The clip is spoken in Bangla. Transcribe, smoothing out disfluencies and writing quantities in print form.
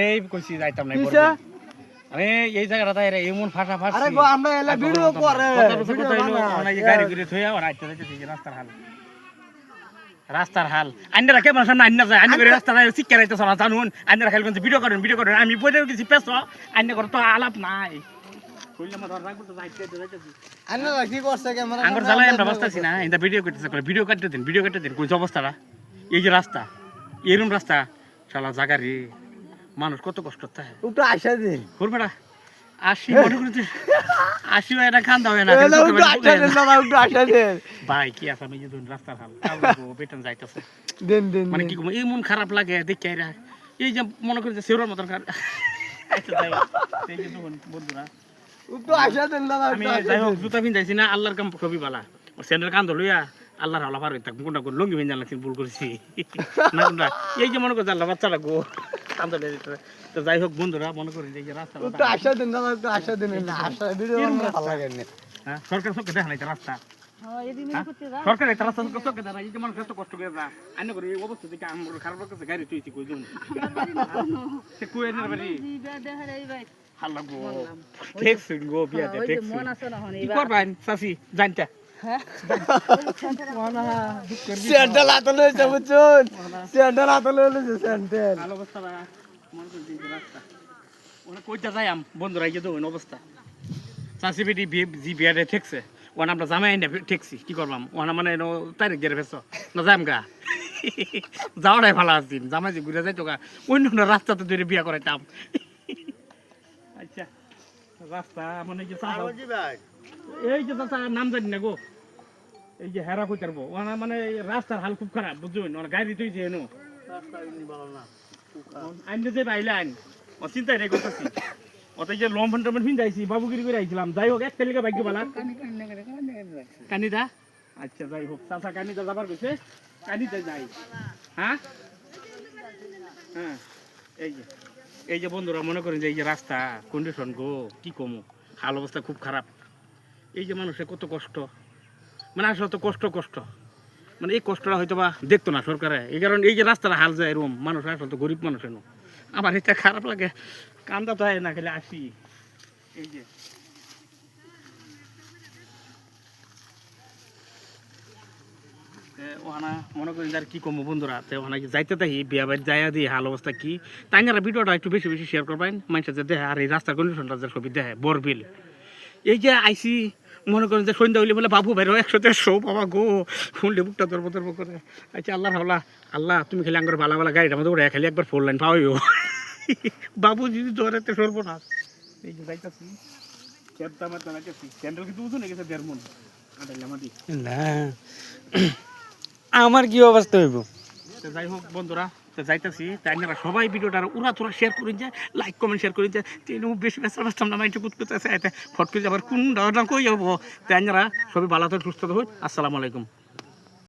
এই কইছি যাইতাম না কিসে? আমি এই জায়গাটা এমন ফাঁসা ফাঁসি আরে গো আমরা এলা ভিডিও করে ভিডিও বানাই গাড়ি ঘুরে থইয়া আর আইতে যাইতেছি রাস্তার হাল আন্নারা কেমন সামনে আন্না যায় আন্না করে রাস্তা শিক্ষা রাইতেছ না জানুন আন্নারা খালি কোন ভিডিও করেন আমি বইতে গেছি পেছ আন্না করে তো আলাপ নাই কইলাম ধর রাখবো তো যাইতেছি আন্নারা কি করছে ক্যামেরা আঙ্গুর জ্বালাই আমরা বসতাছি না এটা ভিডিও করতেছে ভিডিও কাটতে দিন কোন অবস্থাটা এই যে রাস্তা এরকম রাস্তা শালা জায়গা রে মানুষ কত কষ্ট থাকে একটু আশা দে করবেটা 80 মনে করতে 80 এটা খান দাও না একটু আশা দে বাবা একটু আশা দে ভাই কি আছে আমি যে রাস্তার হাল বেতন যাইতেছে দেন মানে কি এই মন খারাপ লাগে দেখি আইরা এই যে মনে করি যে সেউরার মতন আচ্ছা যাই এই যে বন্ধুরা একটু আশা দেন বাবা আমি যাই হোক জুতা পিন্ধাইছি না আল্লাহর কাম খুবই ভালো স্যান্ডেল কান ধরলইয়া আল্লাহর হাওলা পার হইতাম কোনটা কোন লঙ্গি ভিন জানলাম ভুল করেছি না কোনটা এই যে মনে করছে আল্লাহ বাচ্চাটা গো কান ধরে তো যাই হোক বন্ধুরা মনে করেন যে রাস্তা একটু আশা দেন বাবা একটু আশা দেন না আশা ভিডিও ভালো লাগে না হ্যাঁ সরকার চোখে দেখা নাই রাস্তা সরকার একটা রাস্তা চোখে দেখা এই যে মানুষ এত কষ্ট করে যা আইন করে এই অবস্থা থেকে আমার খারাপ লাগছে গাড়ি তুইছি কই জন সে কই এনে বাড়ি হাল্লা গো দেখছেন গো বিয়াতে দেখছেন কি করবেন সাসি জানতা স্যান্ডেল আতলে যাবছুন স্যান্ডেল আতলে স্যান্ডেল ভালো অবস্থা না মন করে দিন রাস্তা ওনা কইতা যাইম বন্ধুরা এই যে দেখুন অবস্থা সাসি বিডি জি বিয়ারে ঠেকছে ওনা আমরা জামাই না ঠেকছি কি করলাম ওনা মানে তারিখ দিয়ে ফেলছো না যাম গা যাওয়াটাই ভালো আছেন জামাই যে ঘুরে যাইতো গা অন্য রাস্তাতে ধরে বিয়া করাইতাম আচ্ছা রাস্তা মানে যে এই যে নাম জানি না গো এই যে হেরা কই করবো ওনা মানে রাস্তার হাল খুব খারাপ বুঝুন ওনা গাড়ি তুইছে এনো আইন যে বাইলাইন ও চিন্তাই নাই করতেছি অত যে লম্বন টম্বন ফিন্দাইছি বাবুগিরি করে আইছিলাম যাই হোক একটা লিখে ভাগ্য বালা কানিদা আচ্ছা যাই হোক চাচা কানিদা যাবার কইছে কানিদা যাই হ্যাঁ হ্যাঁ এই যে বন্ধুরা মনে করেন যে এই যে রাস্তা কন্ডিশন গো কি কমু হাল অবস্থা খুব খারাপ এই যে মানুষের কত কষ্ট মানে আসলে তো কষ্ট মানে এই কষ্টটা হয়তো বা দেখতো না সরকারে এই কারণে এই যে রাস্তাটা হাল যায় এরকম মানুষ আসলে তো গরিব মানুষ এনো আমার এটা খারাপ লাগে কান্দা তো হয় না খেলে আসি এই যে ওখানে মনে করেন আর কি কমবো বন্ধুরা তো ওখানে যাইতে থাকি বিয়া বাড়ি যাইয়া দিই হাল অবস্থা কি তাই না ভিডিওটা একটু বেশি বেশি শেয়ার করবেন মানুষের যে দেখে আর এই রাস্তার কন্ডিশনটা যে ছবি দেখে বরবিল এই যে আইসি মনে করেন যে সন্ধ্যা হইলে বলে বাবু ভাইরাও 100-150 বাবা গো শুনলে বুকটা দরব করে আচ্ছা আল্লাহ তুমি খালি আঙ্গুর ভালো গাড়িটা মধ্যে ওরা খালি একবার 4 লাইন পাওয়াইও বাবু যদি ধরেতে সরবো না এই যে যাইতাছি ক্যাবটা আমার চালাইতেছি স্যান্ডেল কিন্তু উঠে গেছে 1.5 মণ না আমার কি অবস্থা হইব তো যাই হোক বন্ধুরা তো যাইতেছি তাই আপনারা সবাই ভিডিওটা উড়া তোরা শেয়ার করেন যে লাইক কমেন্ট শেয়ার করেন যে তেমন বেশি ব্যস্ত ব্যস্তাম না মাইন্ডে কুতকুতেছে ফট করে আবার কোন কই যাবো তাই আপনারা সবাই ভালো থাকুন সুস্থ থাকুন আসসালামু আলাইকুম।